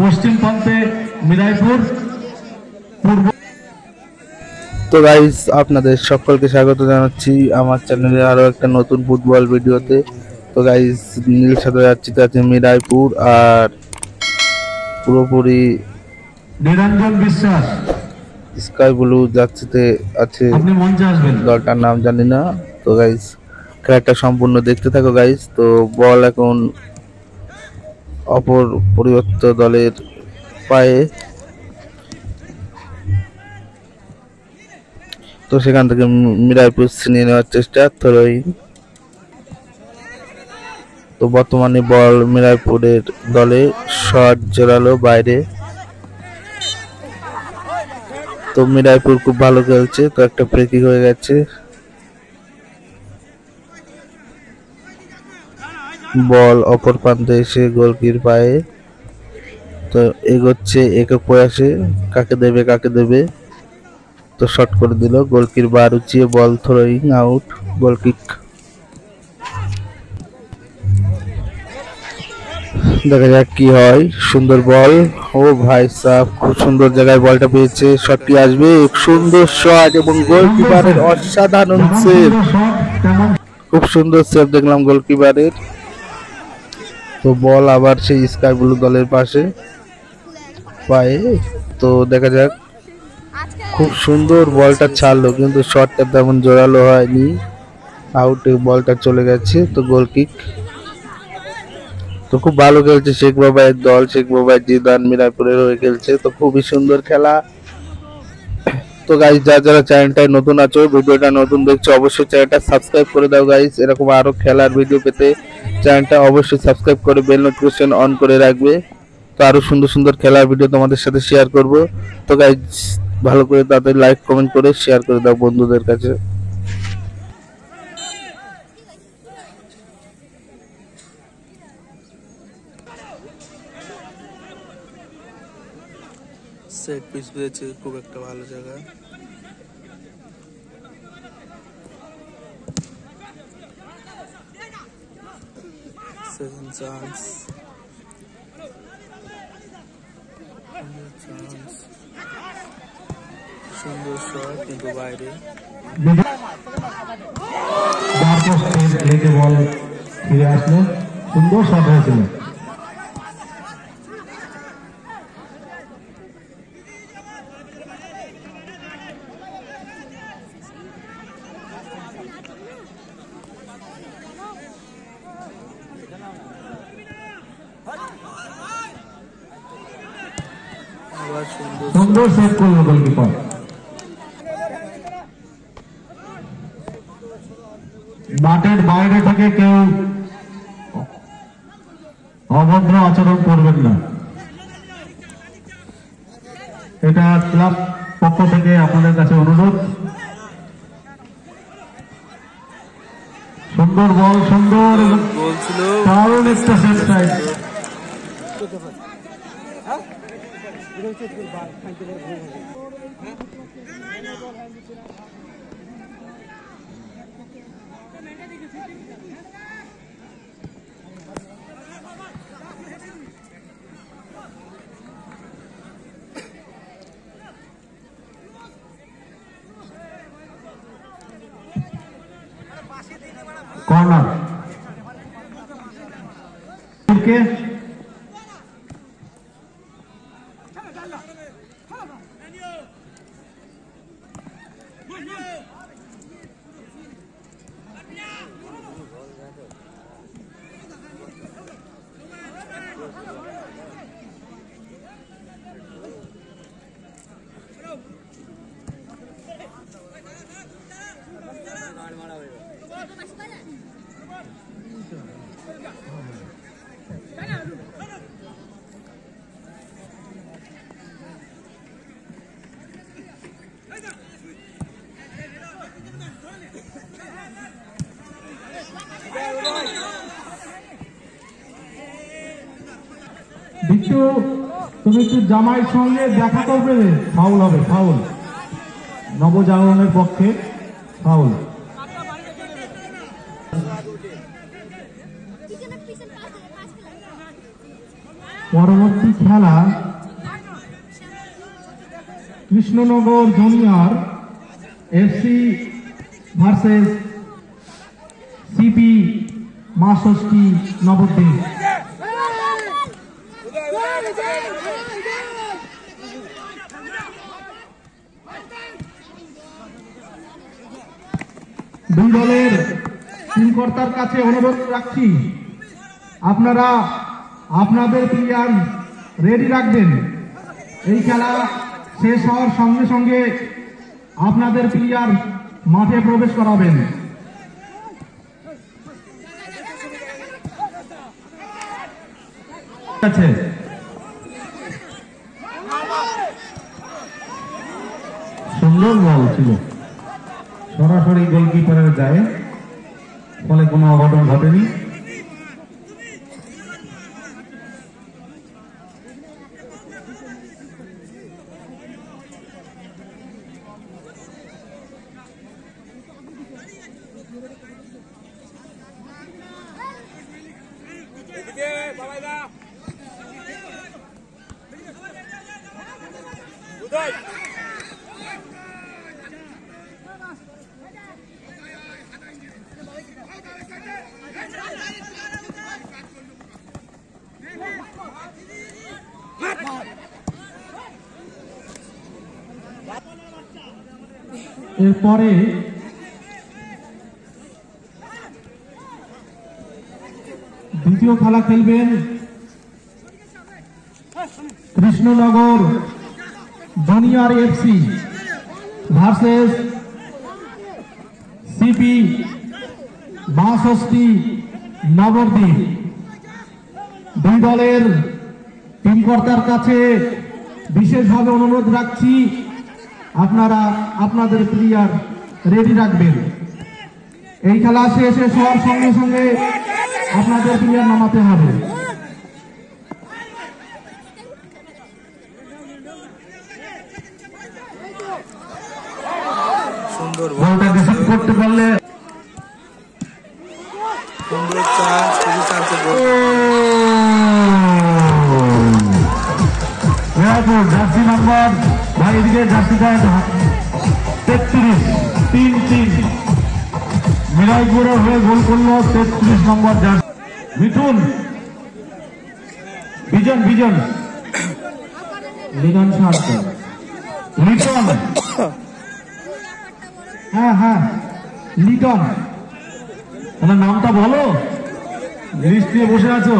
পশ্চিম প্রান্তে মিরাইপুর পূর্ব। তো গাইস আপনাদের সকলকে স্বাগত জানাচ্ছি আমার চ্যানেলে আরো একটা নতুন ফুটবল ভিডিওতে। তো গাইস নীল সাদা যাচ্ছিতে আছে মিরাইপুর আর পুরোপুরি নিরঞ্জন বিশ্বাস স্কাই ব্লু যাচ্ছিতে আছে। আপনি মঞ্চে আসবেন। দলটার নাম জানি না। তো গাইস খেলাটা সম্পূর্ণ দেখতে থাকো গাইস। তো বল এখন অপর পরিবর্তিত দলের পায়ে, তো সেখান থেকে মিরাইপুর ছিনিয়ে নেওয়ার চেষ্টা থ্রোইং। তো বর্তমানে বল মিরাইপুরের দলে, শট জোরালো বাইরে। তো মিরাইপুর খুব ভালো খেলছে, তো একটা ফ্রি কিক হয়ে গেছে। বল অপর প্রান্তে এসে গোলকির পায়ে, তো এগোচ্ছে একক প্রয়াসে, কাকে দেবে। তো শট করে দিল, গোলকির বার উঁচিয়ে বল থ্রোইং আউট, গোল কিক। দেখা যাক কি হয়। সুন্দর বল, ও ভাই সাহেব খুব সুন্দর জায়গায় বলটা পেয়েছে, শটটি আসবে, সুন্দর শট এবং গোলকিপারের অসাধারণ সেভ, খুব সুন্দর সেভ দেখলাম গোলকিপারের। তো বল আবার সেই স্কাই ব্লু দলের পায়ে। তো দেখা যাক, খুব সুন্দর বলটা ছাড়লো কিন্তু শটটা তেমন জোরালো হয়নি, আউটে বলটা চলে গেছে। তো গোল কিক। তো খুব ভালো খেলছে শেখ বাবাইয়ের দল, শেখ বাবাই জিদান মিরাইপুরের হয়ে খেলছে, তো খুবই সুন্দর খেলা। তো গাইস যারা চ্যানেলটায় নতুন আছো, ভিডিওটা নতুন দেখছো, অবশ্যই চ্যানেলটা সাবস্ক্রাইব করে দাও গাইস। এরকম আরো খেলার ভিডিও পেতে চ্যানেলটা অবশ্যই সাবস্ক্রাইব করে বেল নোটিফিকেশন অন করে রাখবে। তো আরো সুন্দর সুন্দর খেলার ভিডিও তোমাদের সাথে শেয়ার করব। তো গাইস ভালো করে তাদের লাইক কমেন্ট করে শেয়ার করে দাও বন্ধুদের কাছে। সেট পিস পেয়েছে, খুব একটা ভালো জায়গা। সেকেন্ড চান্স, সুন্দর শট কিন্তু বাইরে। বল ফিরে আসলো, সুন্দর শট হয়েছিল। সুন্দর সেভ করলো গোলকিপার। মাঠের বাইরে থেকে কেউ অভদ্র আচরণ করবেন না, এটা ক্লাব পক্ষ থেকে আপনাদের কাছে অনুরোধ। সুন্দর বল, সুন্দর দারুণ একটা সেভ সাইড। কর্নার বিচ্ছু, তুমি একটু জামাইয়ের সঙ্গে দেখা করবে, ফাউল হবে, ফাউল নবজাগরণের পক্ষে ফাউল। পরবর্তী খেলা Krishnanagar junior FC versus CP ৬২ Nabadwip. দুই দলের টিমকর্তার কাছে অনুরোধ রাখছি, আপনারা আপনাদের প্লেয়ার রেডি রাখবেন। এই খেলা শেষ হওয়ার সঙ্গে সঙ্গে আপনাদের প্লেয়ার মাঠে প্রবেশ করাবেন। আছে সুন্দর বল ছিল, সরাসরি গোলকিপারের গায়ে, ফলে কোনো অঘটন ঘটেনি। এরপরে দ্বিতীয় খেলা খেলবেন Krishnanagar junior FC versus CP ৬২ Nabadwip. দুই দলের টিমকর্তার কাছে বিশেষভাবে অনুরোধ রাখছি, আপনারা আপনাদের প্লেয়ার রেডি রাখবেন। এই খেলা শেষ হওয়ার সঙ্গে সঙ্গে আপনাদের প্লেয়ার নামাতে হবে। সুন্দর বলটা রিসিভ করতে পারলে সুন্দর চান্স, খুবই চান্সে গোল। জার্সি নাম্বার ভাই এদিকে জার্সিটা ৩৩ মিরাইপুরের হয়ে গোল করলো ৩৩ নম্বর জার্সি মিঠুন বিজন লিটন হ্যাঁ লিটন, নামটা বলো, লিস্ট দিয়ে বসে আছো।